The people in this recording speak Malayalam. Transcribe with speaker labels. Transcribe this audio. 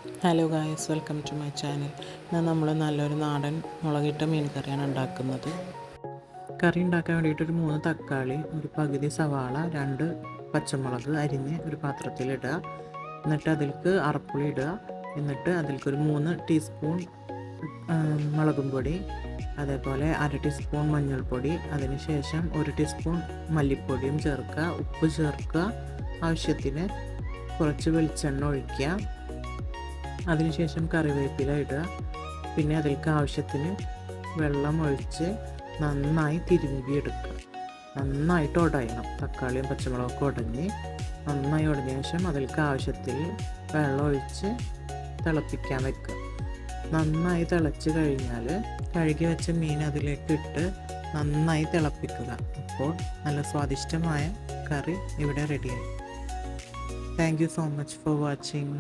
Speaker 1: Hello guys, welcome to my channel. നമ്മൾ നല്ലൊരു നാടൻ മുളകിട്ട മീൻ കറിയാണ് ഉണ്ടാക്കുന്നത്. കറി ഉണ്ടാക്കാൻ വേണ്ടിയിട്ടൊരു 3 തക്കാളി, ഒരു പകുതി സവാള, 2 പച്ചമുളക് അരിഞ്ഞ് ഒരു പാത്രത്തിലിടുക. എന്നിട്ട് അതിലേക്ക് അരപ്പുളി ഇടുക. എന്നിട്ട് അതിലേക്കൊരു 3 ടീസ്പൂൺ മുളകും പൊടി, അതേപോലെ 1/2 ടീസ്പൂൺ മഞ്ഞൾപ്പൊടി, അതിനുശേഷം 1 ടീസ്പൂൺ മല്ലിപ്പൊടിയും ചേർക്കുക. ഉപ്പ് ചേർക്കുക. ആവശ്യത്തിന് കുറച്ച് വെളിച്ചെണ്ണ ഒഴിക്കുക. അതിനുശേഷം കറിവേപ്പില ഇടുക. പിന്നെ അതിലേക്ക് ആവശ്യത്തിന് വെള്ളം ഒഴിച്ച് നന്നായി തിരുമ്പിയെടുക്കുക. നന്നായിട്ട് ഉടയണം. തക്കാളിയും പച്ചമുളകൊക്കെ ഉടഞ്ഞ് നന്നായി ഉടഞ്ഞ ശേഷം അതിലേക്ക് ആവശ്യത്തിൽ വെള്ളം ഒഴിച്ച് തിളപ്പിക്കാൻ വെക്കുക. നന്നായി തിളച്ച് കഴിഞ്ഞാൽ കഴുകി വെച്ച മീൻ അതിലേക്ക് ഇട്ട് നന്നായി തിളപ്പിക്കുക. അപ്പോൾ നല്ല സ്വാദിഷ്ടമായ കറി ഇവിടെ റെഡിയായി. Thank you so much for watching.